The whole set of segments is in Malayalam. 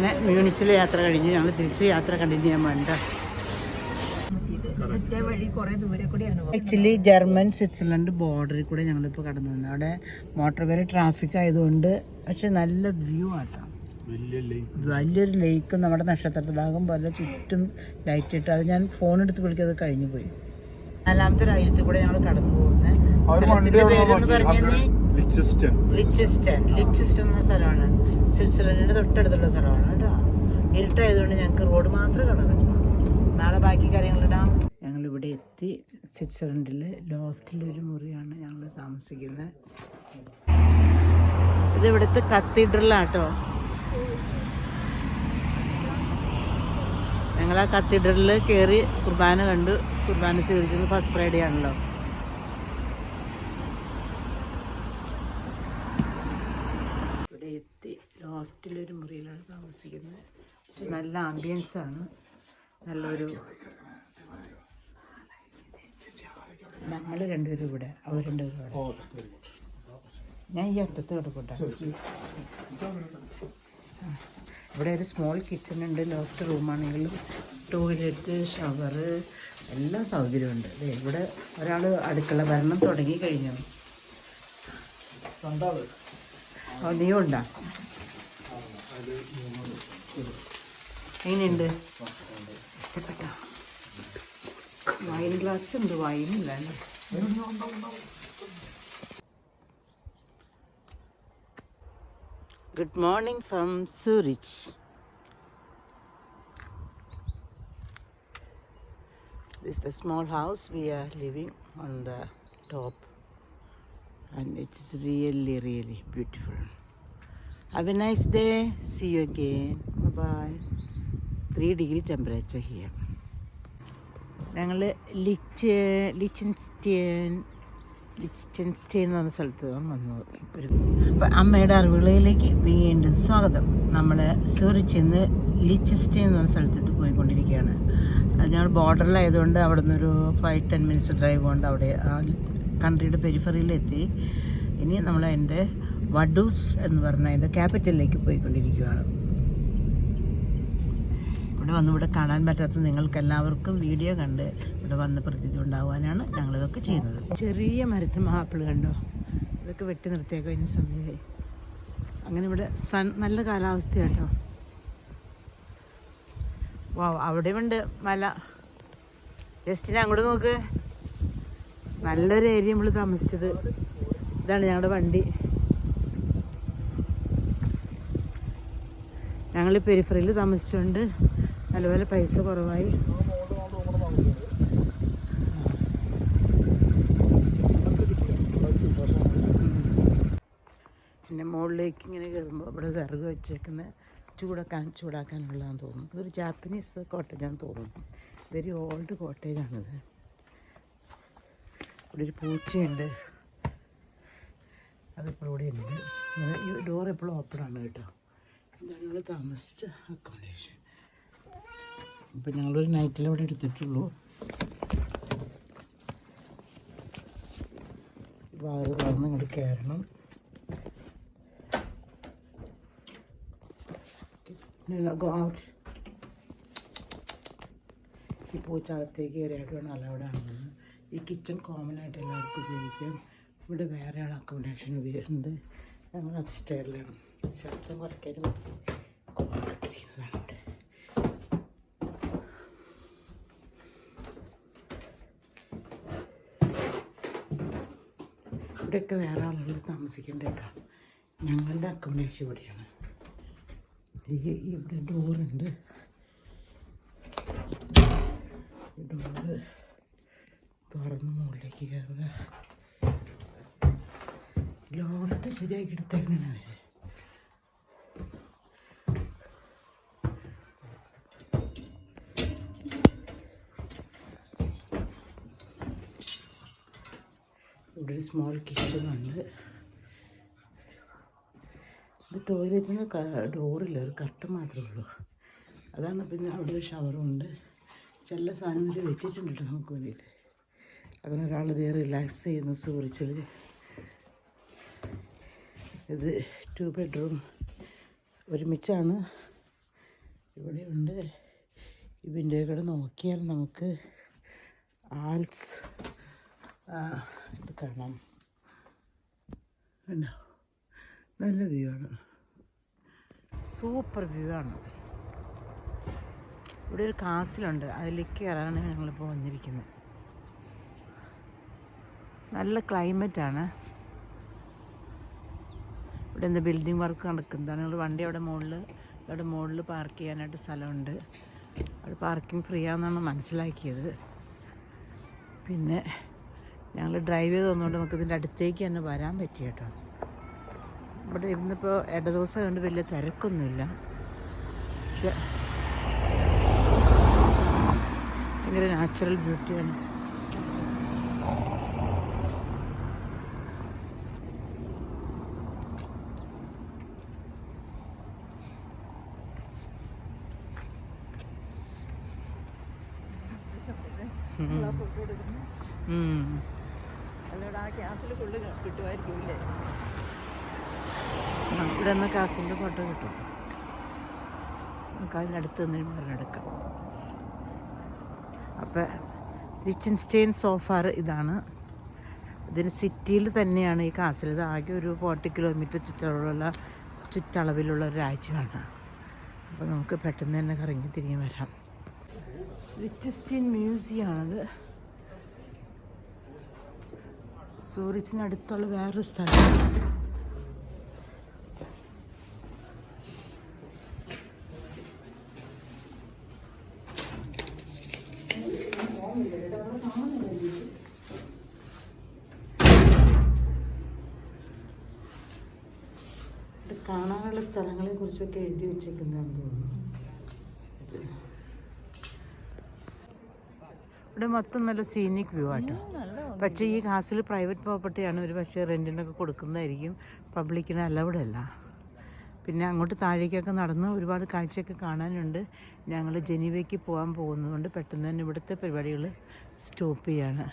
അങ്ങനെ മ്യൂണിച്ചിലെ യാത്ര കഴിഞ്ഞ് ഞങ്ങൾ തിരിച്ച് യാത്ര കണ്ടിന്യൂ ചെയ്യാൻ വേണ്ട. ആക്ച്വലി ജർമ്മൻ സ്വിറ്റ്സർലൻഡ് ബോർഡറിൽ കൂടെ ഞങ്ങളിപ്പോൾ കടന്നു വന്നു. അവിടെ മോട്ടോർ വേറെ ട്രാഫിക് ആയതുകൊണ്ട് പക്ഷെ നല്ല വ്യൂ ആട്ടോ. വലിയൊരു ലേക്ക് നമ്മുടെ നക്ഷത്രത്തിലാകും പോലെ ചുറ്റും ലൈറ്റ് ഇട്ട്. അത് ഞാൻ ഫോൺ എടുത്ത് വിളിക്കാതെ കഴിഞ്ഞു പോയി. 4ാമത്തെ രാജ്യത്തിൽ കൂടെ ഞങ്ങൾ കടന്നു പോകുന്നത്. സ്ഥലത്തിന്റെ പേരെന്ന് പറഞ്ഞാൽ ലിച്ചസ്റ്റൺ എന്ന സ്ഥലമാണ്. സ്വിറ്റ്സർലൻഡിന്റെ തൊട്ടടുത്തുള്ള സ്ഥലമാണ് കേട്ടോ. ഇരുട്ടായതുകൊണ്ട് ഞങ്ങൾക്ക് റോഡ് മാത്രമേ കാണാൻ. നാളെ ബാക്കി കാര്യങ്ങളിടാം. ഞങ്ങളിവിടെ എത്തി. സ്വിറ്റ്സർലൻഡിലെ ലോഫ്റ്റിലൊരു മുറിയാണ് ഞങ്ങൾ താമസിക്കുന്നത്. ഇത് ഇവിടുത്തെ കത്തീഡ്രലാട്ടോ. ഞങ്ങൾ ആ കത്തീഡ്രലിൽ കയറി കുർബാന കണ്ടു. കുർബാന സ്വീകരിച്ചത് ഫസ്റ്റ് ഫ്രൈഡേ ആണല്ലോ. ഇവിടെ എത്തി. ലോഫ്റ്റിലൊരു മുറിയിലാണ് താമസിക്കുന്നത്. പക്ഷെ നല്ല ആംബിയൻസ് ആണ്. നല്ലൊരു നമ്മൾ രണ്ടുപേരും ഇവിടെ, അവർ രണ്ടുപേരും ഇവിടെ. ഞാൻ ഈ അറ്റത്ത് കിടക്കട്ടെ. ഇവിടെ ഒരു സ്മോൾ കിച്ചൺ ഉണ്ട്. ലോഫ്റ്റ് റൂമാണെങ്കിലും ടോയ്ലറ്റ്, ഷവർ എല്ലാ സൗകര്യമുണ്ട്. ഇവിടെ ഒരാൾ അടുക്കള ഭരണം തുടങ്ങി കഴിഞ്ഞു. നീയും ഉണ്ടാ? എങ്ങനെയുണ്ട്? ഇഷ്ടപ്പെട്ടോ? വൈൻ ഗ്ലാസ് ഉണ്ട്. വൈനില്ല. Good morning from Zurich. This is the small house we are living on the top, and it is really, really beautiful. Have a nice day. See you again. Bye bye. 3 degree temperature here. ഞങ്ങൾ ലിച്ചൻസ്റ്റൈൻ എന്ന് പറഞ്ഞ സ്ഥലത്ത് വന്നത്. അപ്പം അമ്മയുടെ അറിവുകളിലേക്ക് വീണ്ടും സ്വാഗതം. നമ്മൾ സൂറിച്ചിൽ നിന്ന് ലിച്ചൻസ്റ്റൈൻ എന്ന് പറഞ്ഞ സ്ഥലത്തിട്ട് പോയിക്കൊണ്ടിരിക്കുകയാണ്. അത് ഞങ്ങൾ ബോർഡറിലായതുകൊണ്ട് അവിടെ നിന്നൊരു 5-10 മിനിറ്റ്സ് ഡ്രൈവ് കൊണ്ട് അവിടെ ആ കൺട്രിയുടെ പെരിഫറിയിലെത്തി. ഇനി നമ്മൾ അതിൻ്റെ വഡൂസ് എന്ന് പറഞ്ഞ അതിൻ്റെ ക്യാപിറ്റലിലേക്ക് പോയിക്കൊണ്ടിരിക്കുകയാണ്. ഇവിടെ വന്ന് ഇവിടെ കാണാൻ പറ്റാത്ത നിങ്ങൾക്ക് എല്ലാവർക്കും വീഡിയോ കണ്ട് ഇവിടെ വന്ന് പ്രതീതി ഉണ്ടാകാനാണ് ഞങ്ങളിതൊക്കെ ചെയ്യുന്നത്. ചെറിയ മരത്തിൽ ആപ്പിൾ കണ്ടോ? ഇതൊക്കെ വെട്ടി നിർത്തിയേക്കോ ഇനി സമയമായി. അങ്ങനെ ഇവിടെ നല്ല കാലാവസ്ഥ കേട്ടോ. വാ, അവിടെ ഉണ്ട് മല. ജസ്റ്റിന് അങ്ങോട്ട് നോക്ക്. നല്ലൊരു ഏരിയ നമ്മൾ താമസിച്ചത്. ഇതാണ് ഞങ്ങളുടെ വണ്ടി. ഞങ്ങൾ പെരിഫറിയിൽ താമസിച്ചുകൊണ്ട് നല്ലപോലെ പൈസ കുറവായി. പിന്നെ മുകളിലേക്ക് ഇങ്ങനെ കയറുമ്പോൾ ഇവിടെ വിറക് വെച്ചേക്കുന്ന ചൂടാക്കാനുള്ളതാണെന്ന് തോന്നുന്നു. ഇതൊരു ജാപ്പനീസ് കോട്ടേജാണെന്ന് തോന്നുന്നു. വെരി ഓൾഡ് കോട്ടേജാണിത്. ഇവിടെ ഒരു പൂച്ചയുണ്ട്. അതിപ്പോൾ ഇവിടെ ഉണ്ട്. ഇങ്ങനെ ഈ ഡോർ എപ്പോഴും ഓപ്പണാണ് കേട്ടോ. ഞങ്ങൾ താമസിച്ച അക്കോമഡേഷൻ. ഇപ്പം ഞങ്ങളൊരു നൈറ്റിൽ ഇവിടെ എടുത്തിട്ടുള്ളൂ. വാറ് തുറന്ന് ഇങ്ങോട്ട് കയറണം. Go out. ഈ പൂച്ചകത്തേക്ക് കയറിയായിട്ട് വേണം അലൗഡ് ആണെന്ന്. ഈ കിച്ചൺ കോമൺ ആയിട്ട് എല്ലാവർക്കും ഉപയോഗിക്കാം. ഇവിടെ വേറെ ആൾ അക്കോമഡേഷൻ ഉപയോഗിക്കുന്നുണ്ട്. ഞങ്ങൾ അപ്സ്റ്റെയറിലാണ്. ശബ്ദം കുറയ്ക്കാനും ഇട്ടിരിക്കുന്നതാണ്. ഇവിടെയൊക്കെ വേറെ ആളുകൾ താമസിക്കേണ്ട കേട്ടോ. ഞങ്ങളുടെ അക്കോമഡേഷൻ ഇവിടെയാണ്. ഇവിടെ ഡോറുണ്ട്. ഡോറ് തുറന്ന് മുകളിലേക്ക് കയറുക. ലോഫ്റ്റ് ശരിയാക്കി എടുത്തേക്കാണ് അവർ. ഇവിടെ ഒരു സ്മോൾ കിച്ചണുണ്ട്. ഇത് ടോയ്ലറ്റിന് ഡോറില്ല, ഒരു കർട്ടൻ മാത്രമേ ഉള്ളൂ. അതാണ്. പിന്നെ അവിടെ ഒരു ഷവറുണ്ട്. ചില സാധനങ്ങൾ വെച്ചിട്ടുണ്ട് കേട്ടോ നമുക്ക് വേണ്ടിയിട്ട്. അങ്ങനെ ഒരാൾ ഇതേ റിലാക്സ് ചെയ്യുന്നു സൂറിച്ചിൽ. ഇത് 2 ബെഡ്റൂം ഒരുമിച്ചാണ്. ഇവിടെയുണ്ട്. ഇതിൻ്റെ കൂടെ നോക്കിയാൽ നമുക്ക് ആൽപ്സ് ഇത് കാണാം. കണ്ടോ, നല്ല വ്യൂ ആണ്, സൂപ്പർ വ്യൂ ആണ്. ഇവിടെ ഒരു കാസിലുണ്ട്, അതിലേക്ക് കയറാനാണ് ഞങ്ങളിപ്പോൾ വന്നിരിക്കുന്നത്. നല്ല ക്ലൈമറ്റാണ്. ഇവിടെ എന്താ ബിൽഡിംഗ് വർക്ക് നടക്കുന്നതാണ്. ഞങ്ങൾ വണ്ടി അവിടെ മുകളിൽ പാർക്ക് ചെയ്യാനായിട്ട് സ്ഥലമുണ്ട്. അവിടെ പാർക്കിംഗ് ഫ്രീ ആണെന്നാണ് മനസ്സിലാക്കിയത്. പിന്നെ ഞങ്ങൾ ഡ്രൈവ് ചെയ്ത് വന്നുകൊണ്ട് നമുക്ക് ഇതിൻ്റെ അടുത്തേക്ക് തന്നെ വരാൻ പറ്റി കേട്ടോ. ഇവിടെ ഇരുന്നിപ്പോൾ ദിവസം കൊണ്ട് വലിയ തിരക്കൊന്നുമില്ല. പക്ഷെ ഭയങ്കര നാച്ചുറൽ ബ്യൂട്ടിയാണ്. ഇവിടെ നിന്ന് കാസിൻ്റെ ഫോട്ടോ കിട്ടും. നമുക്ക് അതിനടുത്ത് നിന്ന് പറഞ്ഞെടുക്കാം. അപ്പം ലിച്ചൻസ്റ്റെയിൻ സോഫാർ ഇതാണ്. ഇതിന് സിറ്റിയിൽ തന്നെയാണ് ഈ കാസിൽ. ഇത് ആകെ ഒരു 40 കിലോമീറ്റർ ചുറ്റളവിലുള്ള ഒരു രാജ്യമാണ്. അപ്പോൾ നമുക്ക് പെട്ടെന്ന് തന്നെ കറങ്ങി തിരികെ വരാം. ലിച്ചൻസ്റ്റെയിൻ മ്യൂസിയം ആണത്. സൂറിച്ചിനടുത്തുള്ള വേറൊരു സ്ഥലം. കാണാനുള്ള സ്ഥലങ്ങളെ കുറിച്ചൊക്കെ എഴുതി വെച്ചേക്കുന്നതെന്ന് തോന്നുന്നു. ഇവിടെ മൊത്തം നല്ല സീനിക് വ്യൂ ആട്ടോ. പക്ഷേ ഈ കാസിൽ പ്രൈവറ്റ് പ്രോപ്പർട്ടിയാണ്. ഒരു പക്ഷേ റെൻറ്റിനൊക്കെ കൊടുക്കുന്നതായിരിക്കും, പബ്ലിക്കിന് അലൗഡ് അല്ല. പിന്നെ അങ്ങോട്ട് താഴേക്കൊക്കെ നടന്ന് ഒരുപാട് കാഴ്ചയൊക്കെ കാണാനുണ്ട്. ഞങ്ങൾ ജനീവയ്ക്ക് പോകാൻ പോകുന്നതുകൊണ്ട് പെട്ടെന്ന് തന്നെ ഇവിടുത്തെ പരിപാടികൾ സ്റ്റോപ്പ് ചെയ്യാണ്.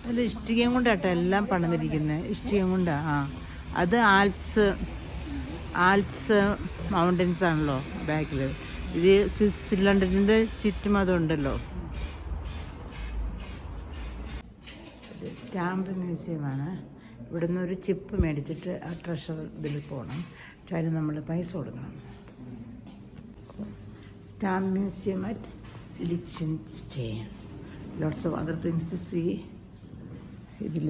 അല്ല, ഇഷ്ടികയും കൊണ്ടാട്ടോ എല്ലാം പണിതിരിക്കുന്നത്. ഇഷ്ടികയും കൊണ്ടാണ്. അത് ആൽപ്സ് മൗണ്ടൻസ് ആണല്ലോ ബാക്കിൽ. ഇത് സ്വിറ്റ്സർലൻഡിൻ്റെ ചുറ്റും അതുണ്ടല്ലോ. സ്റ്റാമ്പ് മ്യൂസിയമാണ്. ഇവിടുന്ന് ഒരു ചിപ്പ് മേടിച്ചിട്ട് ആ ട്രഷർ ഇതിൽ പോകണം. പക്ഷേ അതിന് നമ്മൾ പൈസ കൊടുക്കണം. Stamp museum at Liechtenstein. Lots of other things to see. ഇതിൽ